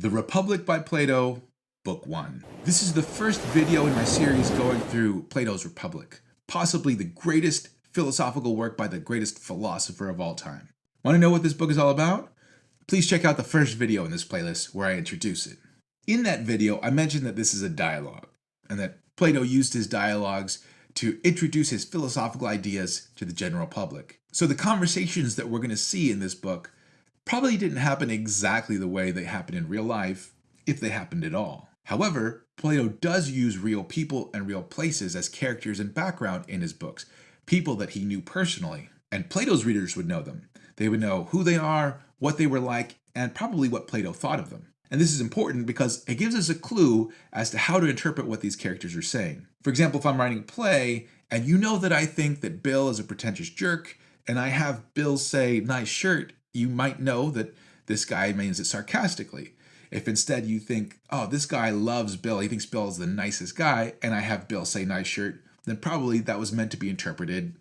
The Republic by Plato, Book 1. This is the first video in my series going through Plato's Republic, possibly the greatest philosophical work by the greatest philosopher of all time. Want to know what this book is all about? Please check out the first video in this playlist where I introduce it. In that video, I mentioned that this is a dialogue, and that Plato used his dialogues to introduce his philosophical ideas to the general public. So the conversations that we're going to see in this book probably didn't happen exactly the way they happen in real life, if they happened at all. However, Plato does use real people and real places as characters and background in his books, people that he knew personally. And Plato's readers would know them. They would know who they are, what they were like, and probably what Plato thought of them. And this is important because it gives us a clue as to how to interpret what these characters are saying. For example, if I'm writing a play, and you know that I think that Bill is a pretentious jerk, and I have Bill say, "nice shirt," you might know that this guy means it sarcastically. If instead you think, oh, this guy loves Bill, he thinks Bill is the nicest guy, and I have Bill say "nice shirt," then probably that was meant to be interpreted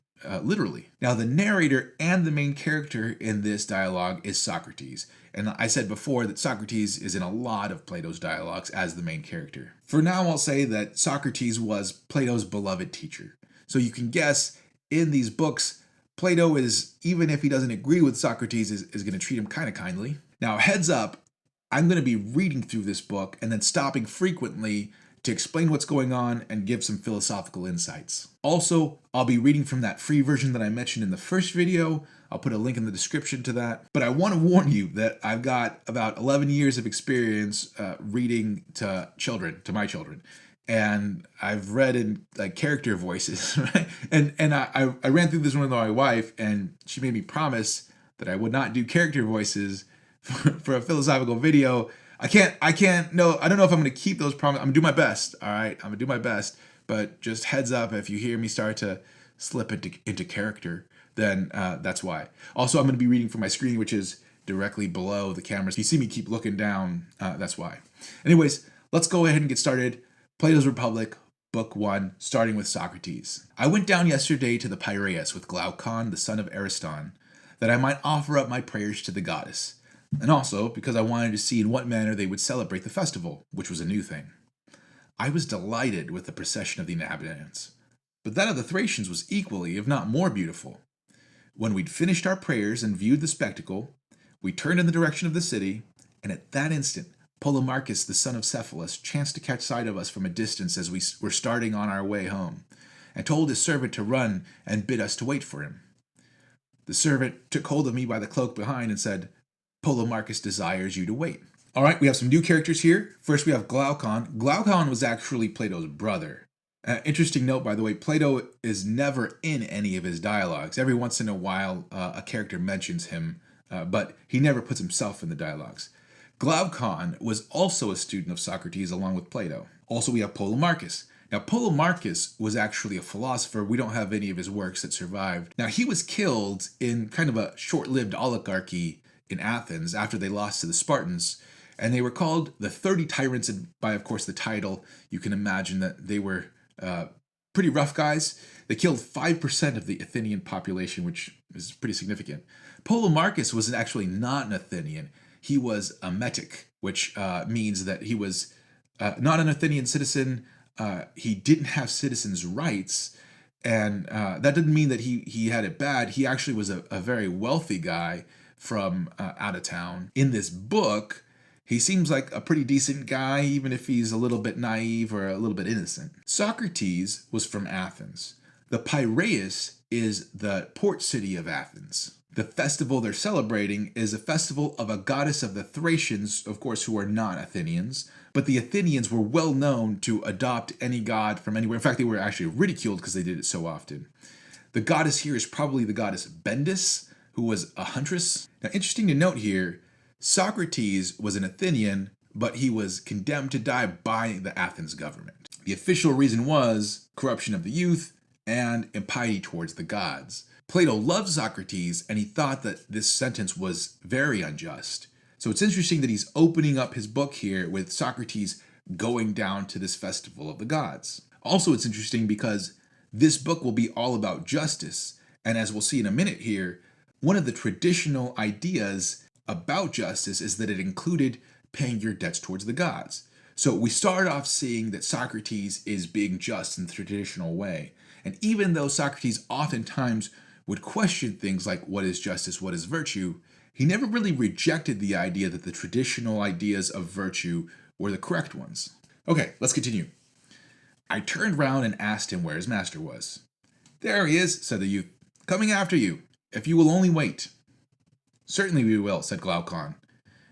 literally. Now, the narrator and the main character in this dialogue is Socrates. And I said before that Socrates is in a lot of Plato's dialogues as the main character. For now, I'll say that Socrates was Plato's beloved teacher. So you can guess in these books, Plato is, even if he doesn't agree with Socrates, is going to treat him kind of kindly. Now, heads up, I'm going to be reading through this book and then stopping frequently to explain what's going on and give some philosophical insights. Also, I'll be reading from that free version that I mentioned in the first video. I'll put a link in the description to that. But I want to warn you that I've got about 11 years of experience reading to children, to my children. And I've read in like character voices, right? And I ran through this one with my wife, and she made me promise that I would not do character voices for a philosophical video. I don't know if I'm going to keep those promises. I'm going to do my best, all right? I'm going to do my best, but just heads up, if you hear me start to slip into character, then that's why. Also, I'm going to be reading from my screen, which is directly below the camera. So you see me keep looking down, that's why. Anyways, let's go ahead and get started. Plato's Republic, Book 1, starting with Socrates. I went down yesterday to the Piraeus with Glaucon, the son of Ariston, that I might offer up my prayers to the goddess, and also because I wanted to see in what manner they would celebrate the festival, which was a new thing. I was delighted with the procession of the inhabitants, but that of the Thracians was equally, if not more, beautiful. When we'd finished our prayers and viewed the spectacle, we turned in the direction of the city, and at that instant Polemarchus, the son of Cephalus, chanced to catch sight of us from a distance as we were starting on our way home, and told his servant to run and bid us to wait for him. The servant took hold of me by the cloak behind and said, "Polemarchus desires you to wait." All right, we have some new characters here. First, we have Glaucon. Glaucon was actually Plato's brother. Interesting note, by the way, Plato is never in any of his dialogues. Every once in a while, a character mentions him, but he never puts himself in the dialogues. Glaucon was also a student of Socrates along with Plato. Also, we have Polemarchus. Now, Polemarchus was actually a philosopher. We don't have any of his works that survived. Now, he was killed in kind of a short-lived oligarchy in Athens after they lost to the Spartans, and they were called the 30 Tyrants, and by, of course, the title, you can imagine that they were pretty rough guys. They killed 5% of the Athenian population, which is pretty significant. Polemarchus was actually not an Athenian. He was a metic, which means that he was not an Athenian citizen. He didn't have citizens' rights, and that didn't mean that he had it bad. He actually was a very wealthy guy from out of town. In this book, he seems like a pretty decent guy, even if he's a little bit naive or a little bit innocent. Socrates was from Athens. The Piraeus is the port city of Athens. The festival they're celebrating is a festival of a goddess of the Thracians, of course, who are not Athenians, but the Athenians were well known to adopt any god from anywhere. In fact, they were actually ridiculed because they did it so often. The goddess here is probably the goddess Bendis, who was a huntress. Now, interesting to note here, Socrates was an Athenian, but he was condemned to die by the Athens government. The official reason was corruption of the youth and impiety towards the gods. Plato loved Socrates, and he thought that this sentence was very unjust. So it's interesting that he's opening up his book here with Socrates going down to this festival of the gods. Also, it's interesting because this book will be all about justice, and as we'll see in a minute here, one of the traditional ideas about justice is that it included paying your debts towards the gods. So we start off seeing that Socrates is being just in the traditional way. And even though Socrates oftentimes would question things like what is justice, what is virtue, he never really rejected the idea that the traditional ideas of virtue were the correct ones. Okay, let's continue. I turned round and asked him where his master was. There he is, said the youth, coming after you, if you will only wait. Certainly we will, said Glaucon.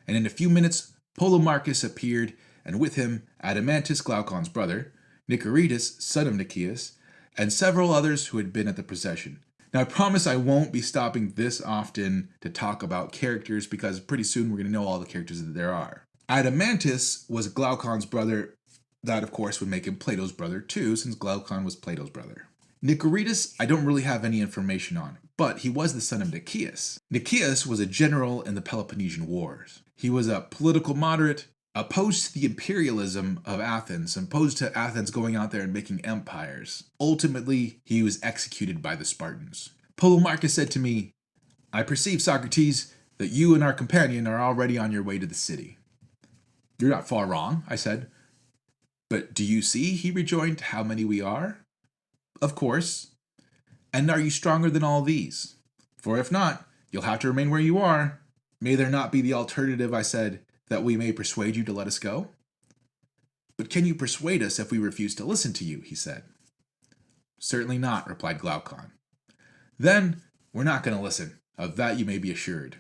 And in a few minutes, Polemarchus appeared, and with him Adeimantus, Glaucon's brother, Nicoritus, son of Nicias, and several others who had been at the procession. Now I promise I won't be stopping this often to talk about characters because pretty soon we're going to know all the characters that there are. Adeimantus was Glaucon's brother. That, of course, would make him Plato's brother too, since Glaucon was Plato's brother. Nicoritus, I don't really have any information on, but he was the son of Nicias. Nicias was a general in the Peloponnesian Wars. He was a political moderate, opposed to the imperialism of Athens, opposed to Athens going out there and making empires. Ultimately, he was executed by the Spartans. Polemarchus said to me, I perceive, Socrates, that you and our companion are already on your way to the city. You're not far wrong, I said. But do you see, he rejoined, how many we are? Of course. And are you stronger than all these? For if not, you'll have to remain where you are. May there not be the alternative, I said, that we may persuade you to let us go? But can you persuade us if we refuse to listen to you, he said. Certainly not, replied Glaucon. Then we're not going to listen. Of that you may be assured.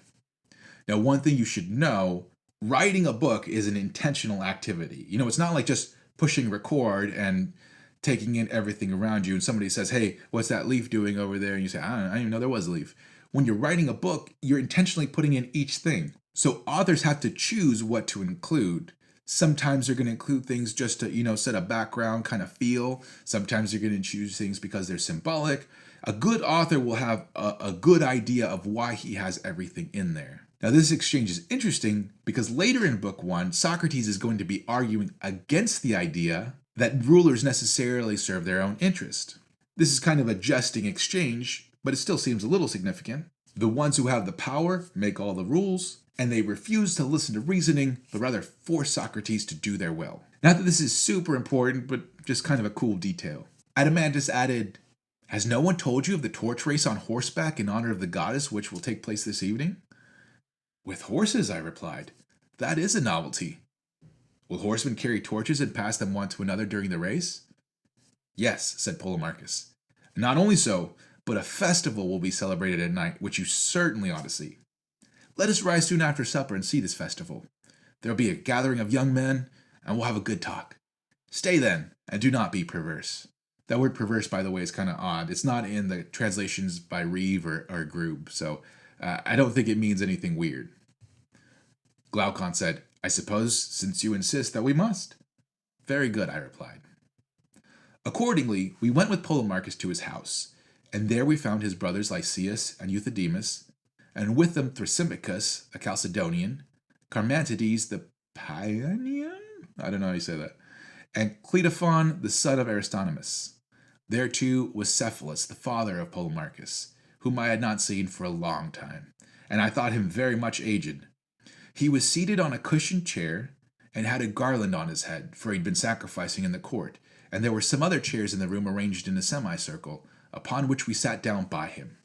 Now, one thing you should know, writing a book is an intentional activity. It's not like just pushing record and taking in everything around you and somebody says, hey, what's that leaf doing over there? And you say, I didn't even know there was a leaf. When you're writing a book, you're intentionally putting in each thing. So authors have to choose what to include. Sometimes they're going to include things just to, set a background kind of feel. Sometimes they're going to choose things because they're symbolic. A good author will have a good idea of why he has everything in there. Now, this exchange is interesting because later in Book 1, Socrates is going to be arguing against the idea that rulers necessarily serve their own interest. This is kind of a jesting exchange, but it still seems a little significant. The ones who have the power make all the rules, and they refuse to listen to reasoning, but rather force Socrates to do their will. Not that this is super important, but just kind of a cool detail. Adeimantus added, has no one told you of the torch race on horseback in honor of the goddess which will take place this evening? With horses, I replied. That is a novelty. Will horsemen carry torches and pass them one to another during the race? Yes, said Polemarchus. Not only so, but a festival will be celebrated at night, which you certainly ought to see. Let us rise soon after supper and see this festival. There will be a gathering of young men, and we'll have a good talk. Stay then, and do not be perverse. That word perverse, by the way, is kind of odd. It's not in the translations by Reeve or Grube, so I don't think it means anything weird. Glaucon said, I suppose, since you insist, that we must. Very good, I replied. Accordingly, we went with Polemarchus to his house, and there we found his brothers Lysias and Euthydemus, and with them Thrasymachus, a Chalcedonian, Charmantides the Paeanian, I don't know how you say that, and Cleitophon, the son of Aristonymus. There too was Cephalus, the father of Polemarchus, whom I had not seen for a long time, and I thought him very much aged. He was seated on a cushioned chair, and had a garland on his head, for he'd been sacrificing in the court, and there were some other chairs in the room arranged in a semicircle, upon which we sat down by him.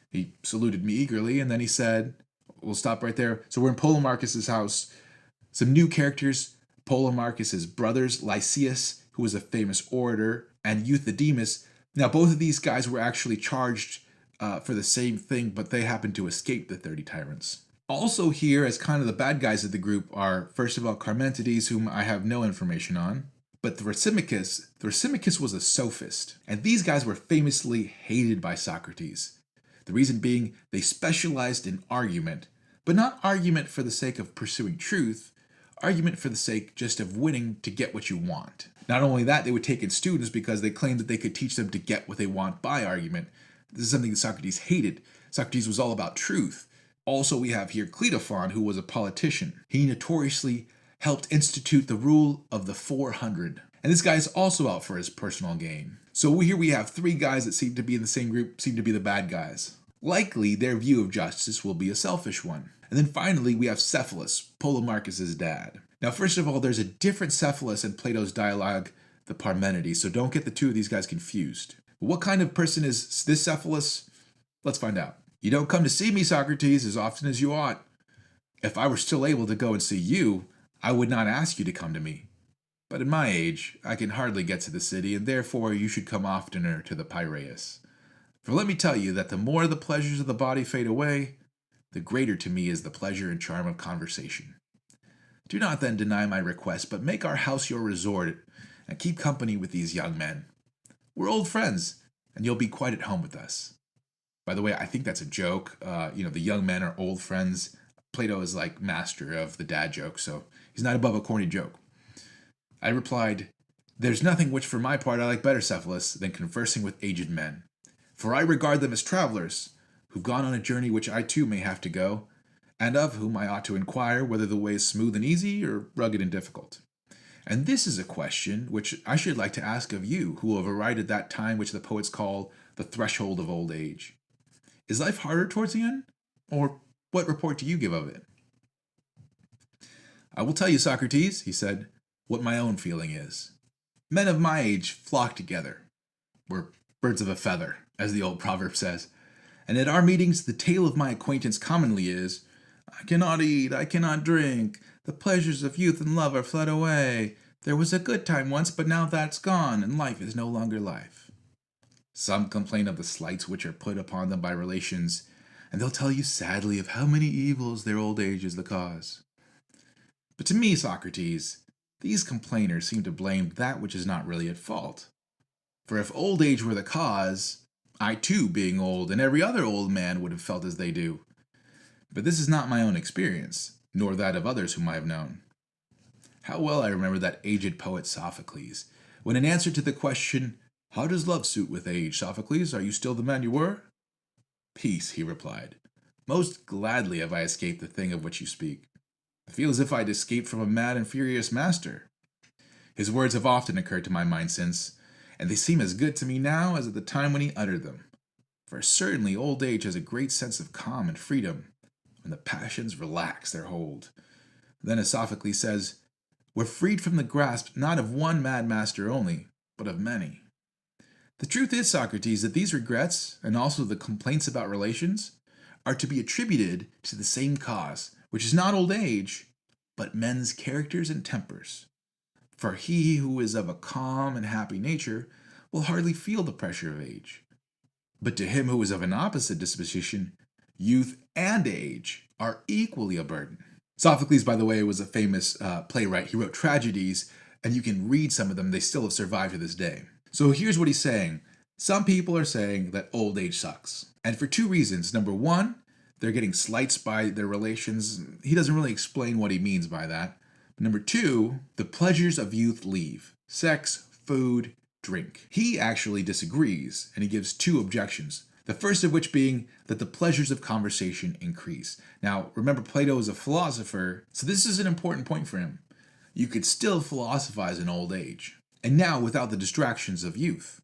He saluted me eagerly, and then he said, we'll stop right there. So we're in Polemarchus's house. Some new characters, Polemarchus's brothers, Lysias, who was a famous orator, and Euthydemus. Now, both of these guys were actually charged for the same thing, but they happened to escape the 30 tyrants. Also here, as kind of the bad guys of the group, are, first of all, Charmantides, whom I have no information on, but Thrasymachus was a sophist, and these guys were famously hated by Socrates. The reason being, they specialized in argument, but not argument for the sake of pursuing truth, argument for the sake just of winning to get what you want. Not only that, they would take in students because they claimed that they could teach them to get what they want by argument. This is something that Socrates hated. Socrates was all about truth. Also, we have here Cleitophon, who was a politician. He notoriously helped institute the rule of the 400. And this guy is also out for his personal gain. So here we have three guys that seem to be in the same group, seem to be the bad guys. Likely, their view of justice will be a selfish one. And then finally, we have Cephalus, Polemarchus' dad. Now, first of all, there's a different Cephalus in Plato's dialogue, the Parmenides, so don't get the two of these guys confused. But what kind of person is this Cephalus? Let's find out. You don't come to see me, Socrates, as often as you ought. If I were still able to go and see you, I would not ask you to come to me. But at my age, I can hardly get to the city, and therefore you should come oftener to the Piraeus. For let me tell you that the more the pleasures of the body fade away, the greater to me is the pleasure and charm of conversation. Do not then deny my request, but make our house your resort, and keep company with these young men. We're old friends, and you'll be quite at home with us. By the way, I think that's a joke. The young men are old friends. Plato is like master of the dad joke, so he's not above a corny joke. I replied, There's nothing which for my part I like better, Cephalus, than conversing with aged men. For I regard them as travelers, who've gone on a journey which I too may have to go, and of whom I ought to inquire whether the way is smooth and easy or rugged and difficult. And this is a question which I should like to ask of you, who have arrived at that time which the poets call the threshold of old age. Is life harder towards the end? Or what report do you give of it? I will tell you, Socrates, he said, what my own feeling is. Men of my age flock together. We're birds of a feather, as the old proverb says. And at our meetings, the tale of my acquaintance commonly is, I cannot eat, I cannot drink. The pleasures of youth and love are fled away. There was a good time once, but now that's gone, and life is no longer life. Some complain of the slights which are put upon them by relations, and they'll tell you sadly of how many evils their old age is the cause. But to me, Socrates, these complainers seem to blame that which is not really at fault. For if old age were the cause, I too, being old, and every other old man would have felt as they do. But this is not my own experience, nor that of others whom I have known. How well I remember that aged poet Sophocles, when in answer to the question, How does love suit with age, Sophocles? Are you still the man you were? Peace, he replied. Most gladly have I escaped the thing of which you speak. I feel as if I had escaped from a mad and furious master. His words have often occurred to my mind since, and they seem as good to me now as at the time when he uttered them. For certainly old age has a great sense of calm and freedom, when the passions relax their hold. Then, as Sophocles says, we're freed from the grasp not of one mad master only, but of many. The truth is, Socrates, that these regrets, and also the complaints about relations, are to be attributed to the same cause, which is not old age, but men's characters and tempers. For he who is of a calm and happy nature will hardly feel the pressure of age. But to him who is of an opposite disposition, youth and age are equally a burden. Sophocles, by the way, was a famous playwright. He wrote tragedies, and you can read some of them. They still have survived to this day. So here's what he's saying. Some people are saying that old age sucks. And for two reasons. Number one, they're getting slights by their relations. He doesn't really explain what he means by that. Number two, the pleasures of youth leave. Sex, food, drink. He actually disagrees, and he gives two objections. The first of which being that the pleasures of conversation increase. Now, remember, Plato is a philosopher, so this is an important point for him. You could still philosophize in old age, and now without the distractions of youth.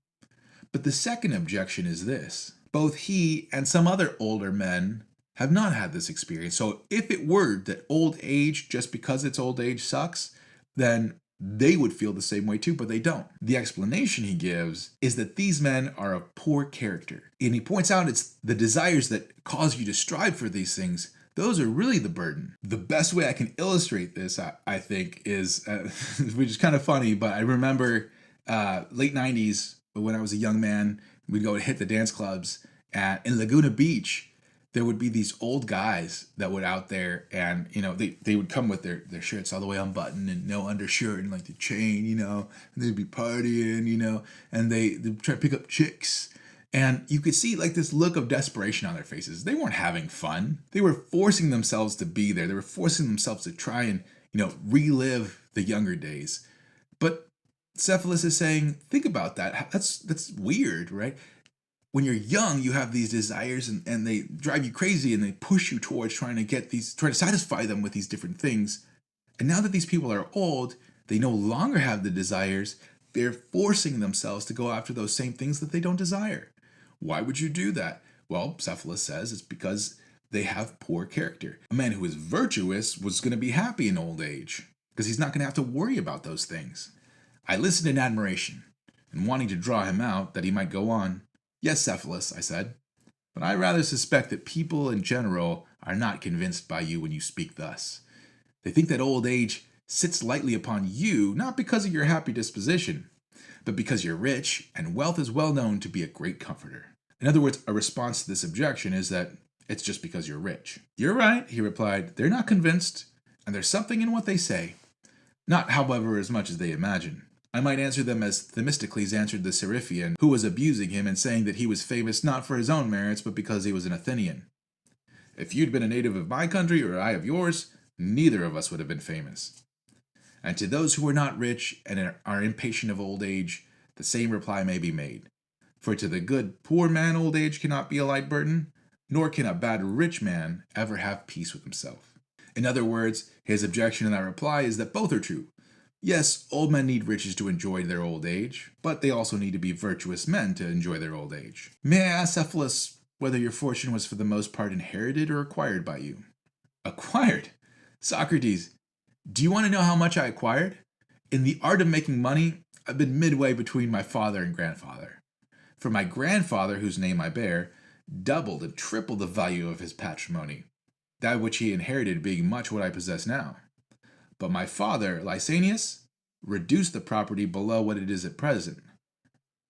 But the second objection is this. Both he and some other older men have not had this experience. So if it were that old age, just because it's old age, sucks, then they would feel the same way too, but they don't. The explanation he gives is that these men are of poor character. And he points out it's the desires that cause you to strive for these things. Those are really the burden. The best way I can illustrate this, I think, is, which is kind of funny, but I remember late 90s when I was a young man, we'd go hit the dance clubs, and in Laguna Beach, there would be these old guys that would out there, and they would come with their shirts all the way unbuttoned and no undershirt and like the chain, and they'd be partying, and they'd try to pick up chicks, and you could see like this look of desperation on their faces. They weren't having fun. They were forcing themselves to be there. They were forcing themselves to try and relive the younger days. But Cephalus is saying, think about that. That's weird, right? When you're young, you have these desires and they drive you crazy and they push you towards trying to satisfy them with these different things. And now that these people are old, they no longer have the desires. They're forcing themselves to go after those same things that they don't desire. Why would you do that? Well, Cephalus says it's because they have poor character. A man who is virtuous was going to be happy in old age because he's not going to have to worry about those things. I listened in admiration and wanting to draw him out that he might go on. Yes, Cephalus, I said, but I rather suspect that people in general are not convinced by you when you speak thus. They think that old age sits lightly upon you not because of your happy disposition, but because you're rich and wealth is well known to be a great comforter. In other words, a response to this objection is that it's just because you're rich. You're right, he replied. They're not convinced, and there's something in what they say. Not, however, as much as they imagine. I might answer them as Themistocles answered the Seriphian, who was abusing him and saying that he was famous not for his own merits, but because he was an Athenian. If you'd been a native of my country or I of yours, neither of us would have been famous. And to those who are not rich and are impatient of old age, the same reply may be made. For to the good poor man old age cannot be a light burden, nor can a bad rich man ever have peace with himself. In other words, his objection to that reply is that both are true. Yes, old men need riches to enjoy their old age, but they also need to be virtuous men to enjoy their old age. May I ask, Cephalus, whether your fortune was for the most part inherited or acquired by you? Acquired? Socrates, do you want to know how much I acquired? In the art of making money, I've been midway between my father and grandfather. For my grandfather, whose name I bear, doubled and tripled the value of his patrimony, that which he inherited being much what I possess now. But my father, Lysanias, reduced the property below what it is at present,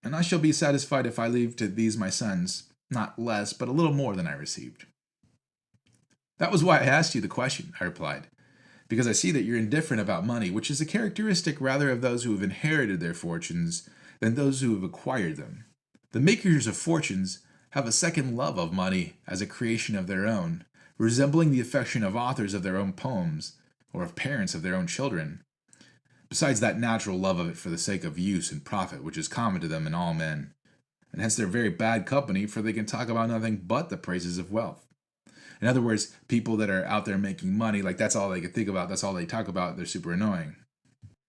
and I shall be satisfied if I leave to these my sons, not less, but a little more than I received. That was why I asked you the question, I replied, because I see that you're indifferent about money, which is a characteristic rather of those who have inherited their fortunes than those who have acquired them. The makers of fortunes have a second love of money as a creation of their own, resembling the affection of authors of their own poems, or of parents of their own children, besides that natural love of it for the sake of use and profit which is common to them and all men, and hence they're very bad company, for they can talk about nothing but the praises of wealth. In other words, people that are out there making money, like that's all they can think about, that's all they talk about, they're super annoying.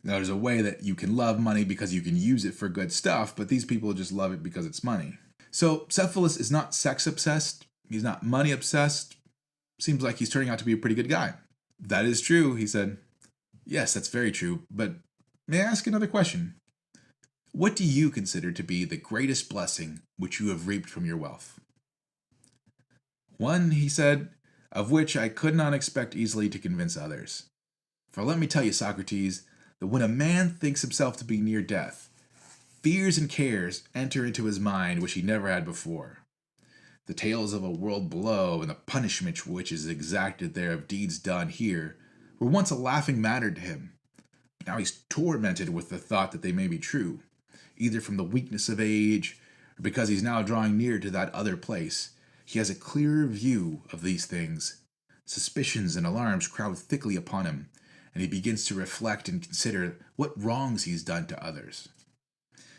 Now, there's a way that you can love money because you can use it for good stuff, but these people just love it because it's money. So Cephalus is not sex obsessed, he's not money obsessed. Seems like he's turning out to be a pretty good guy. That is true, he said. Yes, that's very true, but may I ask another question? What do you consider to be the greatest blessing which you have reaped from your wealth? One, he said, of which I could not expect easily to convince others. For let me tell you, Socrates, that when a man thinks himself to be near death, fears and cares enter into his mind which he never had before. The tales of a world below and the punishment which is exacted there of deeds done here were once a laughing matter to him, but now he's tormented with the thought that they may be true, either from the weakness of age or because he's now drawing near to that other place. He has a clearer view of these things. Suspicions and alarms crowd thickly upon him, and he begins to reflect and consider what wrongs he's done to others.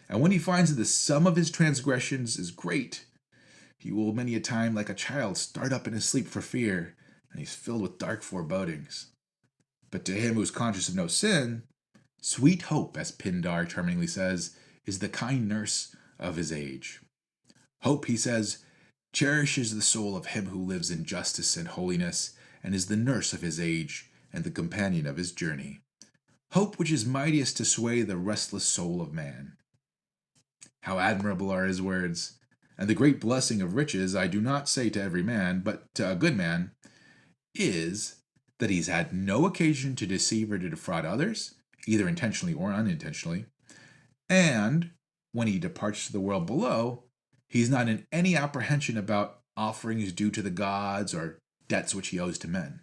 And when he finds that the sum of his transgressions is great, he will many a time, like a child, start up in his sleep for fear, and he's filled with dark forebodings. But to him who is conscious of no sin, sweet hope, as Pindar charmingly says, is the kind nurse of his age. Hope, he says, cherishes the soul of him who lives in justice and holiness, and is the nurse of his age and the companion of his journey. Hope which is mightiest to sway the restless soul of man. How admirable are his words! And the great blessing of riches, I do not say to every man, but to a good man, is that he's had no occasion to deceive or to defraud others, either intentionally or unintentionally, and when he departs to the world below, he's not in any apprehension about offerings due to the gods or debts which he owes to men.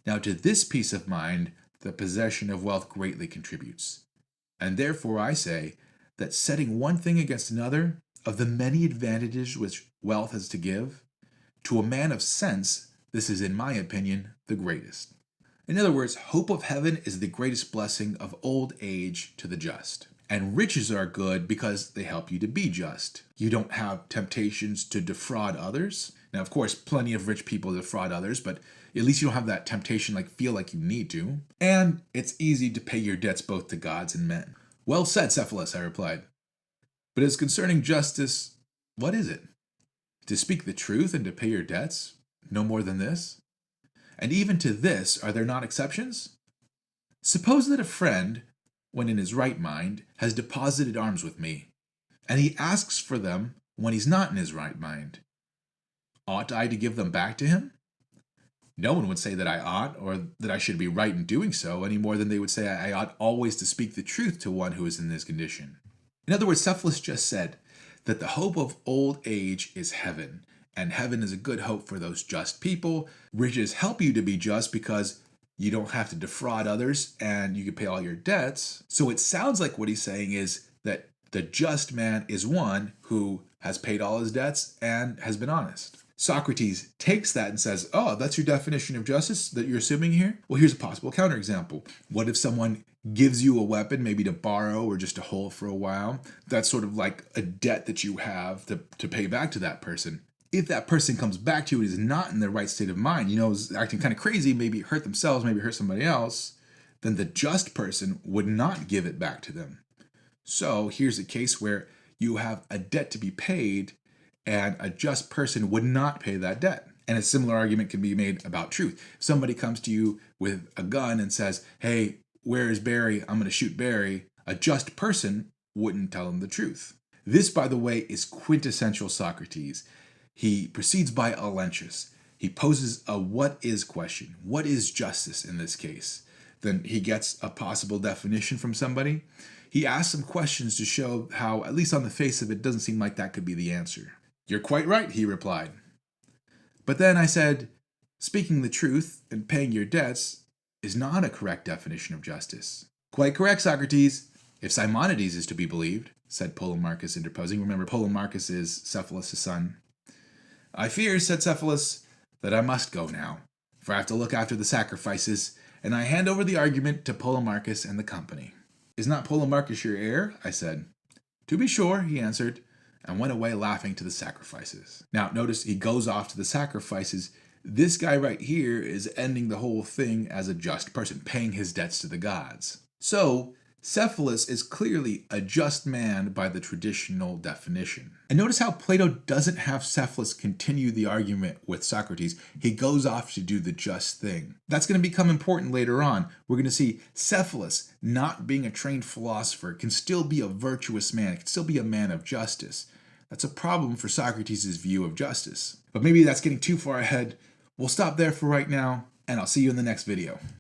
Now, to this peace of mind, the possession of wealth greatly contributes. And therefore I say that setting one thing against another, of the many advantages which wealth has to give, to a man of sense, this is, in my opinion, the greatest. In other words, hope of heaven is the greatest blessing of old age to the just. And riches are good because they help you to be just. You don't have temptations to defraud others. Now, of course, plenty of rich people defraud others, but at least you don't have that temptation, feel like you need to. And it's easy to pay your debts both to gods and men. Well said, Cephalus, I replied. But as concerning justice, what is it? To speak the truth and to pay your debts? No more than this? And even to this, are there not exceptions? Suppose that a friend, when in his right mind, has deposited arms with me, and he asks for them when he's not in his right mind. Ought I to give them back to him? No one would say that I ought, or that I should be right in doing so, any more than they would say I ought always to speak the truth to one who is in this condition. In other words, Cephalus just said that the hope of old age is heaven, and heaven is a good hope for those just people. Riches help you to be just because you don't have to defraud others and you can pay all your debts. So it sounds like what he's saying is that the just man is one who has paid all his debts and has been honest. Socrates takes that and says, oh, that's your definition of justice that you're assuming here? Well, here's a possible counterexample. What if someone gives you a weapon, maybe to borrow or just to hold for a while? That's sort of like a debt that you have to pay back to that person. If that person comes back to you and is not in their right state of mind, is acting kind of crazy, maybe hurt themselves, maybe hurt somebody else, then the just person would not give it back to them. So here's a case where you have a debt to be paid and a just person would not pay that debt. And a similar argument can be made about truth. If somebody comes to you with a gun and says, hey, where is Barry? I'm going to shoot Barry. A just person wouldn't tell him the truth. This, by the way, is quintessential Socrates. He proceeds by Alentius. He poses a what is question. What is justice in this case? Then he gets a possible definition from somebody. He asks some questions to show how, at least on the face of it, doesn't seem like that could be the answer. You're quite right, he replied. But then I said, speaking the truth and paying your debts is not a correct definition of justice. Quite correct, Socrates, if Simonides is to be believed, said Polemarchus, interposing. Remember, Polemarchus is Cephalus' son. I fear, said Cephalus, that I must go now, for I have to look after the sacrifices, and I hand over the argument to Polemarchus and the company. Is not Polemarchus your heir? I said. To be sure, he answered, and went away laughing to the sacrifices. Now, notice he goes off to the sacrifices. This guy right here is ending the whole thing as a just person, paying his debts to the gods. So, Cephalus is clearly a just man by the traditional definition. And notice how Plato doesn't have Cephalus continue the argument with Socrates. He goes off to do the just thing. That's going to become important later on. We're going to see Cephalus, not being a trained philosopher, can still be a virtuous man, can still be a man of justice. That's a problem for Socrates' view of justice. But maybe that's getting too far ahead. We'll stop there for right now, and I'll see you in the next video.